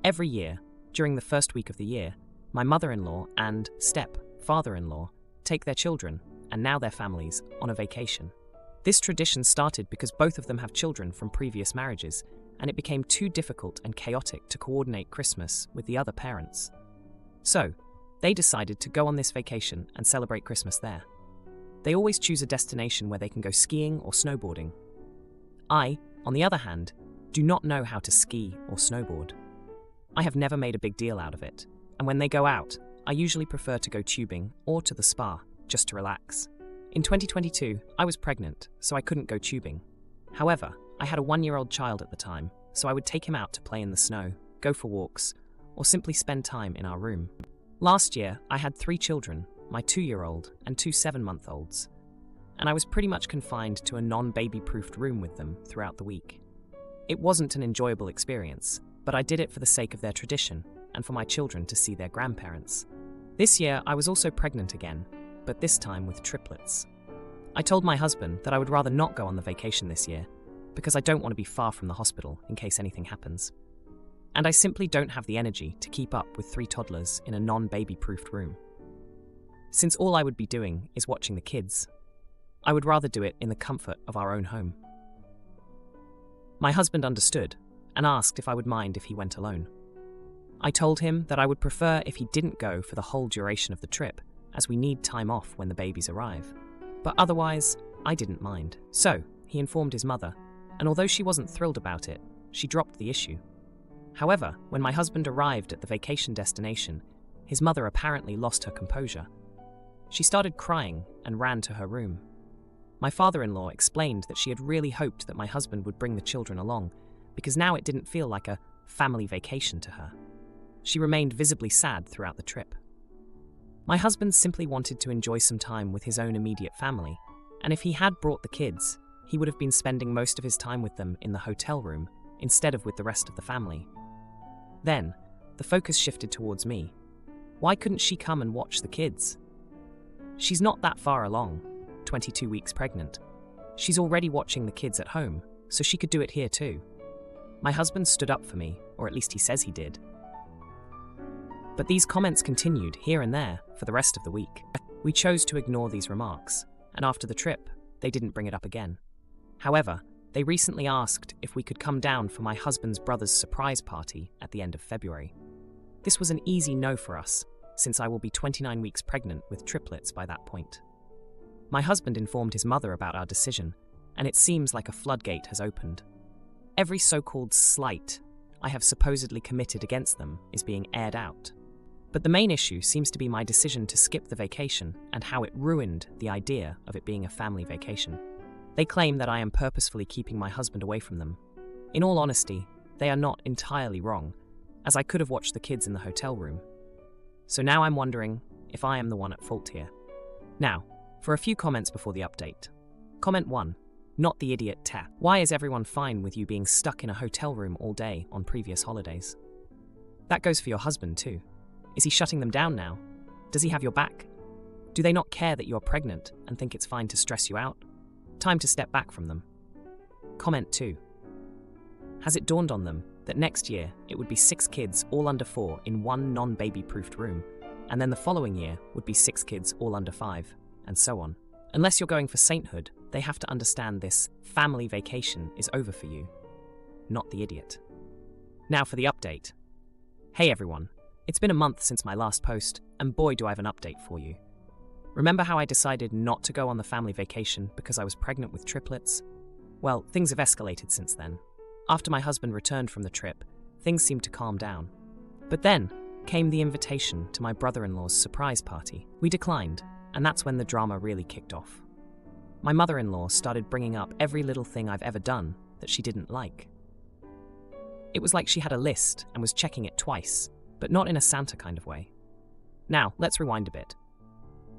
Every year, during the first week of the year, my mother-in-law and step-father-in-law take their children, and now their families, on a vacation. This tradition started because both of them have children from previous marriages, and it became too difficult and chaotic to coordinate Christmas with the other parents. So, they decided to go on this vacation and celebrate Christmas there. They always choose a destination where they can go skiing or snowboarding. I, on the other hand, do not know how to ski or snowboard. I have never made a big deal out of it, and when they go out, I usually prefer to go tubing or to the spa, just to relax. In 2022, I was pregnant, so I couldn't go tubing. However, I had a 1-year-old child at the time, so I would take him out to play in the snow, go for walks, or simply spend time in our room. Last year, I had 3 children, my 2-year-old and 2 7-month-olds, and I was pretty much confined to a non-baby-proofed room with them throughout the week. It wasn't an enjoyable experience, but I did it for the sake of their tradition and for my children to see their grandparents. This year, I was also pregnant again, but this time with triplets. I told my husband that I would rather not go on the vacation this year, because I don't want to be far from the hospital in case anything happens. And I simply don't have the energy to keep up with 3 toddlers in a non-baby-proofed room. Since all I would be doing is watching the kids, I would rather do it in the comfort of our own home. My husband understood and asked if I would mind if he went alone. I told him that I would prefer if he didn't go for the whole duration of the trip, as we need time off when the babies arrive. But otherwise, I didn't mind. So, he informed his mother, and although she wasn't thrilled about it, she dropped the issue. However, when my husband arrived at the vacation destination, his mother apparently lost her composure. She started crying and ran to her room. My father-in-law explained that she had really hoped that my husband would bring the children along, because now it didn't feel like a family vacation to her. She remained visibly sad throughout the trip. My husband simply wanted to enjoy some time with his own immediate family, and if he had brought the kids, he would have been spending most of his time with them in the hotel room, instead of with the rest of the family. Then, the focus shifted towards me. Why couldn't she come and watch the kids? She's not that far along, 22 weeks pregnant. She's already watching the kids at home, so she could do it here too. My husband stood up for me, or at least he says he did. But these comments continued here and there for the rest of the week. We chose to ignore these remarks, and after the trip, they didn't bring it up again. However, they recently asked if we could come down for my husband's brother's surprise party at the end of February. This was an easy no for us, since I will be 29 weeks pregnant with triplets by that point. My husband informed his mother about our decision, and it seems like a floodgate has opened. Every so-called slight I have supposedly committed against them is being aired out. But the main issue seems to be my decision to skip the vacation and how it ruined the idea of it being a family vacation. They claim that I am purposefully keeping my husband away from them. In all honesty, they are not entirely wrong, as I could have watched the kids in the hotel room. So now I'm wondering if I am the one at fault here. Now, for a few comments before the update. Comment 1. Not the idiot tap. Why is everyone fine with you being stuck in a hotel room all day on previous holidays? That goes for your husband too. Is he shutting them down now? Does he have your back? Do they not care that you're pregnant and think it's fine to stress you out? Time to step back from them. Comment 2. Has it dawned on them that next year it would be 6 kids all under 4 in one non-baby-proofed room, and then the following year would be 6 kids all under 5, and so on? Unless you're going for sainthood, they have to understand this family vacation is over for you. Not the idiot. Now for the update. Hey everyone, it's been a month since my last post, and boy do I have an update for you. Remember how I decided not to go on the family vacation because I was pregnant with triplets? Well, things have escalated since then. After my husband returned from the trip, things seemed to calm down. But then came the invitation to my brother-in-law's surprise party. We declined, and that's when the drama really kicked off. My mother-in-law started bringing up every little thing I've ever done that she didn't like. It was like she had a list and was checking it twice, but not in a Santa kind of way. Now, let's rewind a bit.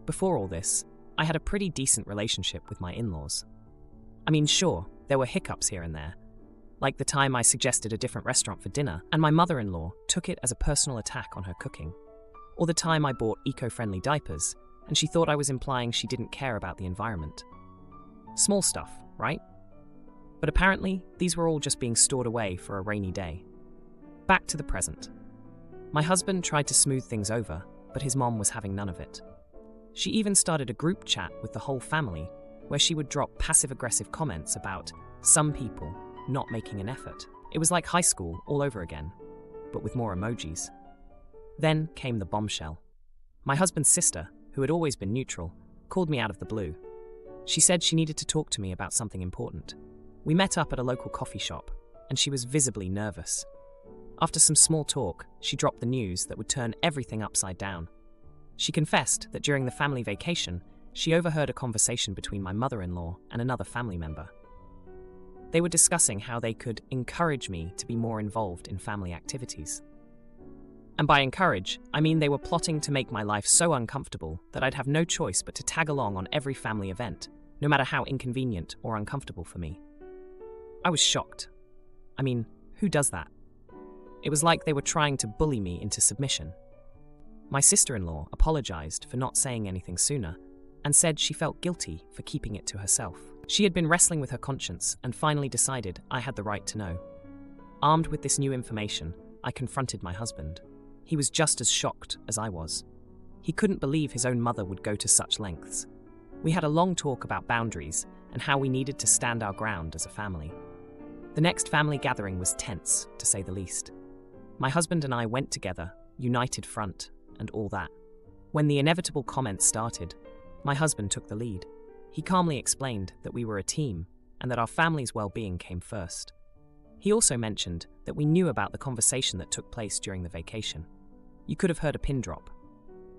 Before all this, I had a pretty decent relationship with my in-laws. I mean, sure, there were hiccups here and there, like the time I suggested a different restaurant for dinner and my mother-in-law took it as a personal attack on her cooking, or the time I bought eco-friendly diapers and she thought I was implying she didn't care about the environment. Small stuff, right? But apparently, these were all just being stored away for a rainy day. Back to the present. My husband tried to smooth things over, but his mom was having none of it. She even started a group chat with the whole family, where she would drop passive-aggressive comments about some people not making an effort. It was like high school all over again, but with more emojis. Then came the bombshell. My husband's sister, who had always been neutral, called me out of the blue. She said she needed to talk to me about something important. We met up at a local coffee shop, and she was visibly nervous. After some small talk, she dropped the news that would turn everything upside down. She confessed that during the family vacation, she overheard a conversation between my mother-in-law and another family member. They were discussing how they could encourage me to be more involved in family activities. And by encourage, I mean they were plotting to make my life so uncomfortable that I'd have no choice but to tag along on every family event, no matter how inconvenient or uncomfortable for me. I was shocked. I mean, who does that? It was like they were trying to bully me into submission. My sister-in-law apologized for not saying anything sooner and said she felt guilty for keeping it to herself. She had been wrestling with her conscience and finally decided I had the right to know. Armed with this new information, I confronted my husband. He was just as shocked as I was. He couldn't believe his own mother would go to such lengths. We had a long talk about boundaries and how we needed to stand our ground as a family. The next family gathering was tense, to say the least. My husband and I went together, united front, and all that. When the inevitable comments started, my husband took the lead. He calmly explained that we were a team and that our family's well-being came first. He also mentioned that we knew about the conversation that took place during the vacation. You could have heard a pin drop.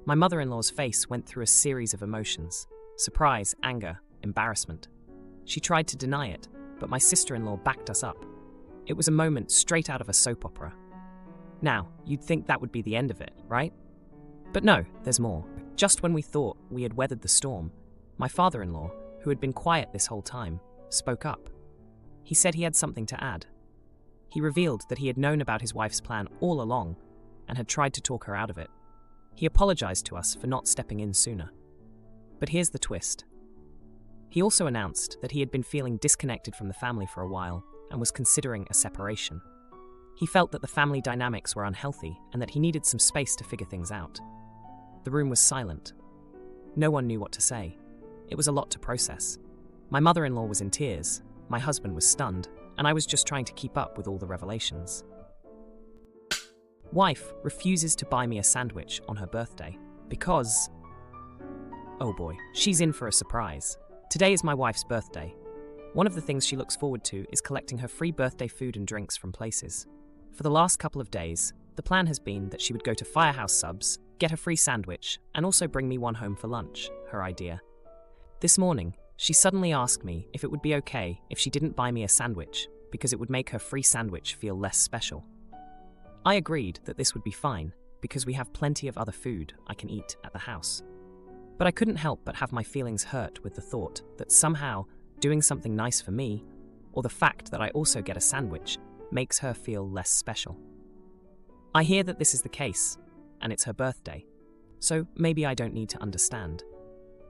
My mother-in-law's face went through a series of emotions: surprise, anger, embarrassment. She tried to deny it, but my sister-in-law backed us up. It was a moment straight out of a soap opera. Now, you'd think that would be the end of it, right? But no, there's more. Just when we thought we had weathered the storm, my father-in-law, who had been quiet this whole time, spoke up. He said he had something to add. He revealed that he had known about his wife's plan all along and had tried to talk her out of it. He apologized to us for not stepping in sooner. But here's the twist. He also announced that he had been feeling disconnected from the family for a while and was considering a separation. He felt that the family dynamics were unhealthy and that he needed some space to figure things out. The room was silent. No one knew what to say. It was a lot to process. My mother-in-law was in tears, my husband was stunned, and I was just trying to keep up with all the revelations. Wife refuses to buy me a sandwich on her birthday because... oh boy, she's in for a surprise. Today is my wife's birthday. One of the things she looks forward to is collecting her free birthday food and drinks from places. For the last couple of days, the plan has been that she would go to Firehouse Subs, get a free sandwich, and also bring me one home for lunch, her idea. This morning, she suddenly asked me if it would be okay if she didn't buy me a sandwich, because it would make her free sandwich feel less special. I agreed that this would be fine, because we have plenty of other food I can eat at the house. But I couldn't help but have my feelings hurt with the thought that somehow doing something nice for me, or the fact that I also get a sandwich, makes her feel less special. I hear that this is the case, and it's her birthday, so maybe I don't need to understand.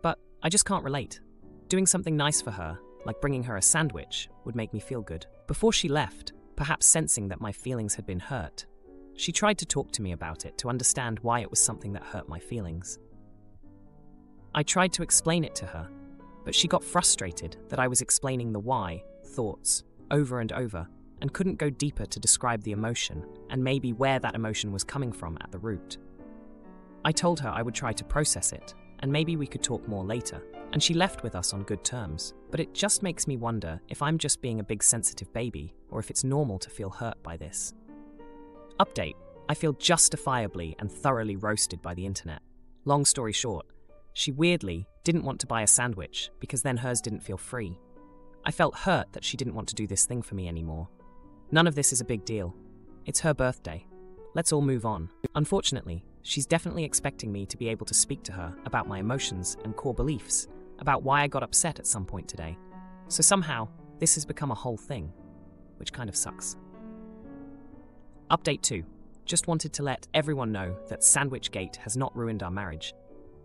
But I just can't relate. Doing something nice for her, like bringing her a sandwich, would make me feel good. Before she left, perhaps sensing that my feelings had been hurt, she tried to talk to me about it to understand why it was something that hurt my feelings. I tried to explain it to her, but she got frustrated that I was explaining the why, thoughts, over and over, and couldn't go deeper to describe the emotion and maybe where that emotion was coming from at the root. I told her I would try to process it, and maybe we could talk more later, and she left with us on good terms. But it just makes me wonder if I'm just being a big sensitive baby, or if it's normal to feel hurt by this. Update: I feel justifiably and thoroughly roasted by the internet. Long story short, she weirdly didn't want to buy a sandwich because then hers didn't feel free. I felt hurt that she didn't want to do this thing for me anymore. None of this is a big deal. It's her birthday. Let's all move on. Unfortunately, she's definitely expecting me to be able to speak to her about my emotions and core beliefs, about why I got upset at some point today. So somehow, this has become a whole thing, which kind of sucks. Update 2. Just wanted to let everyone know that Sandwichgate has not ruined our marriage.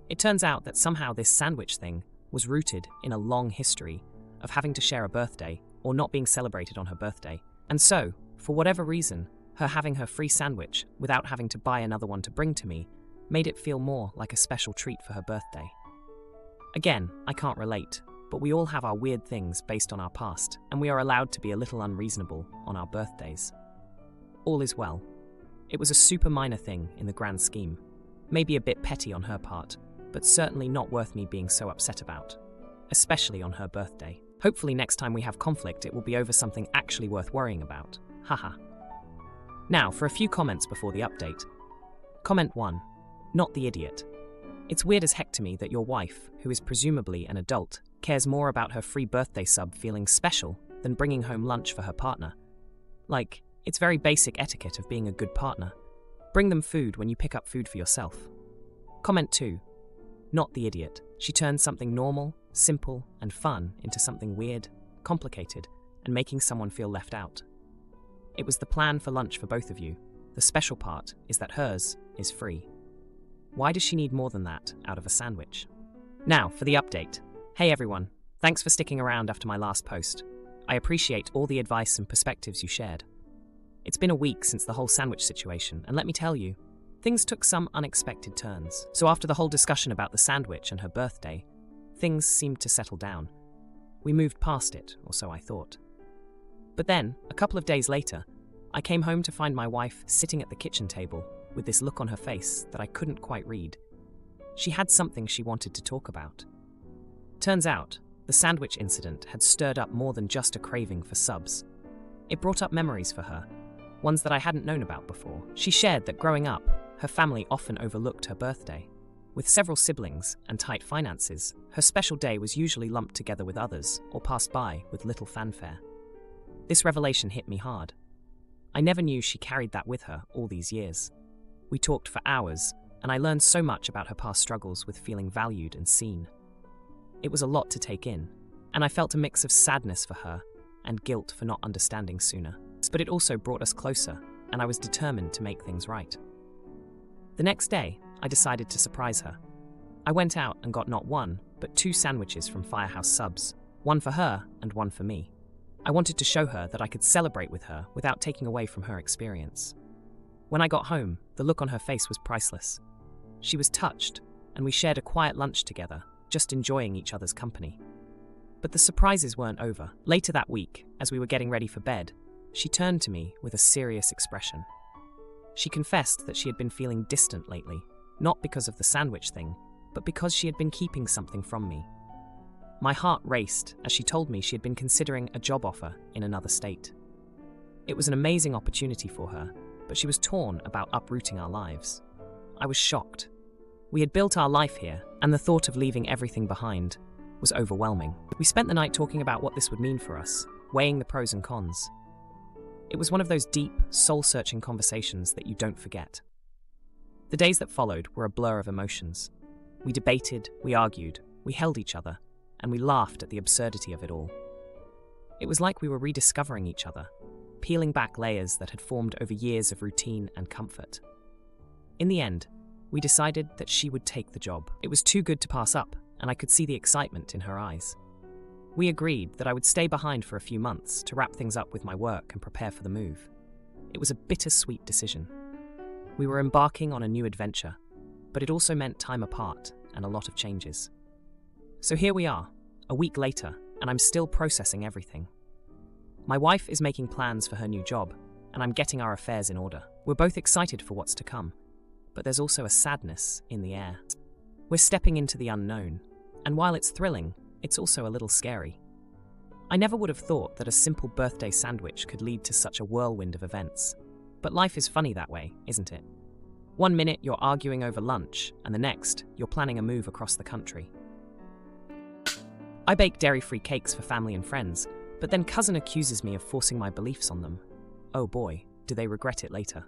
It turns out that somehow this sandwich thing was rooted in a long history of having to share a birthday or not being celebrated on her birthday. And so, for whatever reason, Her having her free sandwich without having to buy another one to bring to me made it feel more like a special treat for her birthday. Again, I can't relate, but we all have our weird things based on our past, and we are allowed to be a little unreasonable on our birthdays. All is well. It was a super minor thing in the grand scheme, maybe a bit petty on her part, but certainly not worth me being so upset about, especially on her birthday. Hopefully next time we have conflict it will be over something actually worth worrying about. Haha. Now, for a few comments before the update. Comment 1. Not the idiot. It's weird as heck to me that your wife, who is presumably an adult, cares more about her free birthday sub feeling special than bringing home lunch for her partner. Like, it's very basic etiquette of being a good partner. Bring them food when you pick up food for yourself. Comment 2. Not the idiot. She turned something normal, simple, and fun into something weird, complicated, and making someone feel left out. It was the plan for lunch for both of you. The special part is that hers is free. Why does she need more than that out of a sandwich? Now, for the update. Hey everyone, thanks for sticking around after my last post. I appreciate all the advice and perspectives you shared. It's been a week since the whole sandwich situation, and let me tell you, things took some unexpected turns. So after the whole discussion about the sandwich and her birthday, things seemed to settle down. We moved past it, or so I thought. But then, a couple of days later, I came home to find my wife sitting at the kitchen table with this look on her face that I couldn't quite read. She had something she wanted to talk about. Turns out, the sandwich incident had stirred up more than just a craving for subs. It brought up memories for her, ones that I hadn't known about before. She shared that growing up, her family often overlooked her birthday. With several siblings and tight finances, her special day was usually lumped together with others or passed by with little fanfare. This revelation hit me hard. I never knew she carried that with her all these years. We talked for hours, and I learned so much about her past struggles with feeling valued and seen. It was a lot to take in, and I felt a mix of sadness for her and guilt for not understanding sooner. But it also brought us closer, and I was determined to make things right. The next day, I decided to surprise her. I went out and got not one, but 2 sandwiches from Firehouse Subs, one for her and one for me. I wanted to show her that I could celebrate with her without taking away from her experience. When I got home, the look on her face was priceless. She was touched, and we shared a quiet lunch together, just enjoying each other's company. But the surprises weren't over. Later that week, as we were getting ready for bed, she turned to me with a serious expression. She confessed that she had been feeling distant lately, not because of the sandwich thing, but because she had been keeping something from me. My heart raced as she told me she had been considering a job offer in another state. It was an amazing opportunity for her, but she was torn about uprooting our lives. I was shocked. We had built our life here, and the thought of leaving everything behind was overwhelming. We spent the night talking about what this would mean for us, weighing the pros and cons. It was one of those deep, soul-searching conversations that you don't forget. The days that followed were a blur of emotions. We debated, we argued, we held each other, and we laughed at the absurdity of it all. It was like we were rediscovering each other, peeling back layers that had formed over years of routine and comfort. In the end, we decided that she would take the job. It was too good to pass up, and I could see the excitement in her eyes. We agreed that I would stay behind for a few months to wrap things up with my work and prepare for the move. It was a bittersweet decision. We were embarking on a new adventure, but it also meant time apart and a lot of changes. So here we are, a week later, and I'm still processing everything. My wife is making plans for her new job, and I'm getting our affairs in order. We're both excited for what's to come, but there's also a sadness in the air. We're stepping into the unknown, and while it's thrilling, it's also a little scary. I never would have thought that a simple birthday sandwich could lead to such a whirlwind of events. But life is funny that way, isn't it? One minute you're arguing over lunch, and the next, you're planning a move across the country. I bake dairy-free cakes for family and friends, but then cousin accuses me of forcing my beliefs on them. Oh boy, do they regret it later.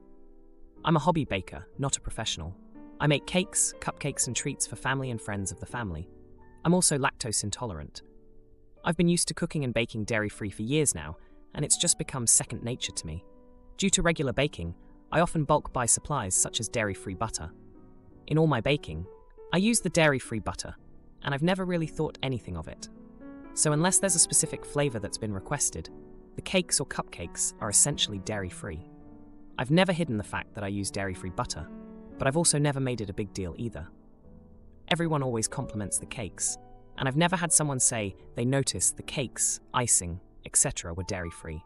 I'm a hobby baker, not a professional. I make cakes, cupcakes and treats for family and friends of the family. I'm also lactose intolerant. I've been used to cooking and baking dairy-free for years now, and it's just become second nature to me. Due to regular baking, I often bulk buy supplies such as dairy-free butter. In all my baking, I use the dairy-free butter, and I've never really thought anything of it. So unless there's a specific flavor that's been requested, the cakes or cupcakes are essentially dairy-free. I've never hidden the fact that I use dairy-free butter, but I've also never made it a big deal either. Everyone always compliments the cakes, and I've never had someone say they noticed the cakes, icing, etc. were dairy-free.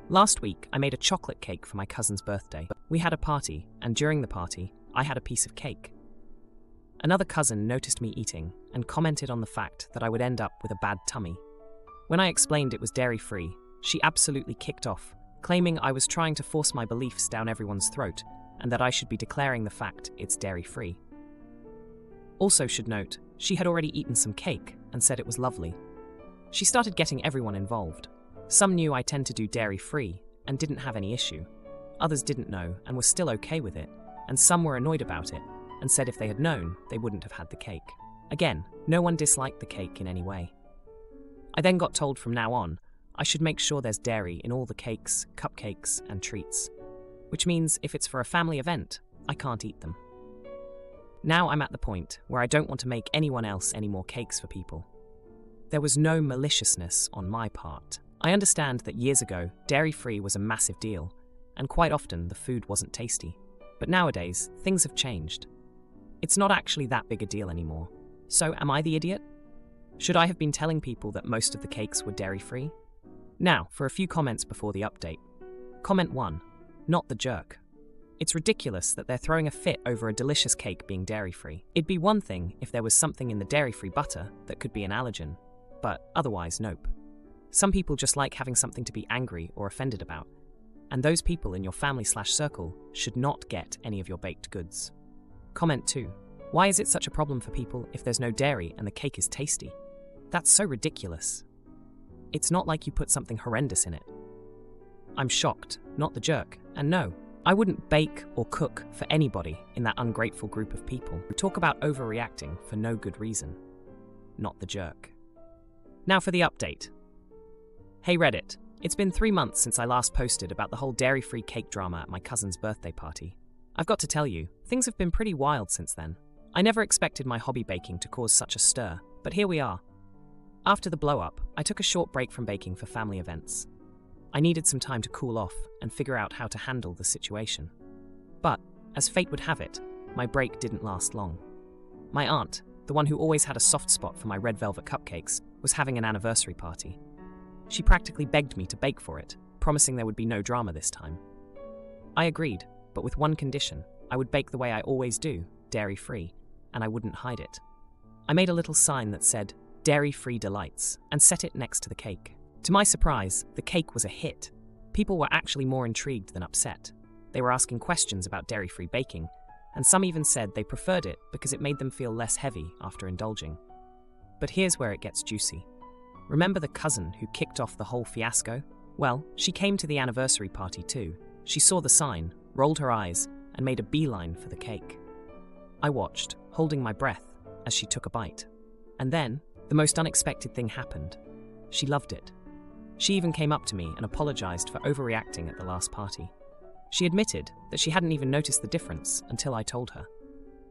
Last week, I made a chocolate cake for my cousin's birthday. We had a party, and during the party, I had a piece of cake. Another cousin noticed me eating and commented on the fact that I would end up with a bad tummy. When I explained it was dairy-free, she absolutely kicked off, claiming I was trying to force my beliefs down everyone's throat and that I should be declaring the fact it's dairy-free. Also should note, she had already eaten some cake and said it was lovely. She started getting everyone involved. Some knew I tend to do dairy-free and didn't have any issue. Others didn't know and were still okay with it, and some were annoyed about it and said if they had known, they wouldn't have had the cake. Again, no one disliked the cake in any way. I then got told from now on, I should make sure there's dairy in all the cakes, cupcakes, and treats. Which means if it's for a family event, I can't eat them. Now I'm at the point where I don't want to make anyone else any more cakes for people. There was no maliciousness on my part. I understand that years ago, dairy-free was a massive deal, and quite often the food wasn't tasty. But nowadays, things have changed. It's not actually that big a deal anymore. So am I the idiot? Should I have been telling people that most of the cakes were dairy-free? Now, for a few comments before the update. Comment 1. Not the jerk. It's ridiculous that they're throwing a fit over a delicious cake being dairy-free. It'd be one thing if there was something in the dairy-free butter that could be an allergen, but otherwise, nope. Some people just like having something to be angry or offended about, and those people in your family/circle should not get any of your baked goods. Comment 2. Why is it such a problem for people if there's no dairy and the cake is tasty? That's so ridiculous. It's not like you put something horrendous in it. I'm shocked, not the jerk, and no, I wouldn't bake or cook for anybody in that ungrateful group of people who talk about overreacting for no good reason. Not the jerk. Now for the update. Hey Reddit, it's been 3 months since I last posted about the whole dairy-free cake drama at my cousin's birthday party. I've got to tell you, things have been pretty wild since then. I never expected my hobby baking to cause such a stir, but here we are. After the blow-up, I took a short break from baking for family events. I needed some time to cool off and figure out how to handle the situation. But, as fate would have it, my break didn't last long. My aunt, the one who always had a soft spot for my red velvet cupcakes, was having an anniversary party. She practically begged me to bake for it, promising there would be no drama this time. I agreed, but with one condition: I would bake the way I always do, dairy-free, and I wouldn't hide it. I made a little sign that said, "Dairy-free delights," and set it next to the cake. To my surprise, the cake was a hit. People were actually more intrigued than upset. They were asking questions about dairy-free baking, and some even said they preferred it because it made them feel less heavy after indulging. But here's where it gets juicy. Remember the cousin who kicked off the whole fiasco? Well, she came to the anniversary party too. She saw the sign, rolled her eyes, and made a beeline for the cake. I watched, holding my breath, as she took a bite. And then, the most unexpected thing happened. She loved it. She even came up to me and apologized for overreacting at the last party. She admitted that she hadn't even noticed the difference until I told her.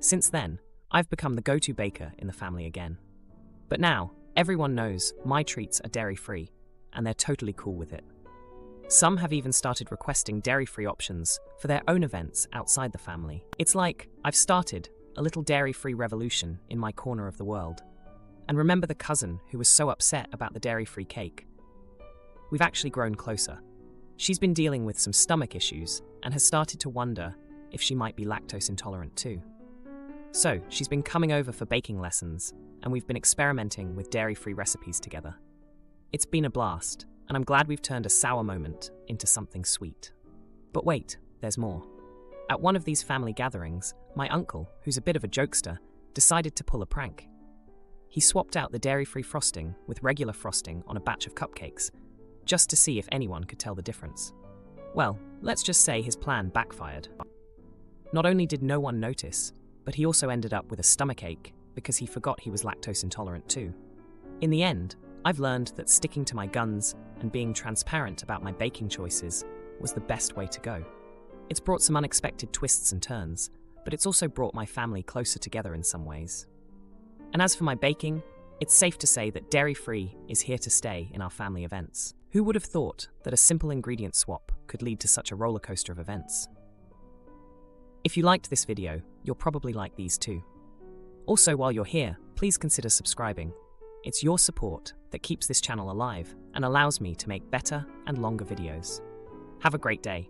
Since then, I've become the go-to baker in the family again. But now, everyone knows my treats are dairy-free, and they're totally cool with it. Some have even started requesting dairy-free options for their own events outside the family. It's like I've started a little dairy-free revolution in my corner of the world. And remember the cousin who was so upset about the dairy-free cake? We've actually grown closer. She's been dealing with some stomach issues and has started to wonder if she might be lactose intolerant too. So, she's been coming over for baking lessons, and we've been experimenting with dairy-free recipes together. It's been a blast, and I'm glad we've turned a sour moment into something sweet. But wait, there's more. At one of these family gatherings, my uncle, who's a bit of a jokester, decided to pull a prank. He swapped out the dairy-free frosting with regular frosting on a batch of cupcakes, just to see if anyone could tell the difference. Well, let's just say his plan backfired. Not only did no one notice, but he also ended up with a stomachache because he forgot he was lactose intolerant too. In the end, I've learned that sticking to my guns and being transparent about my baking choices was the best way to go. It's brought some unexpected twists and turns, but it's also brought my family closer together in some ways. And as for my baking, it's safe to say that dairy-free is here to stay in our family events. Who would have thought that a simple ingredient swap could lead to such a roller coaster of events. If you liked this video, you'll probably like these too. Also, while you're here, please consider subscribing. It's your support that keeps this channel alive and allows me to make better and longer videos. Have a great day.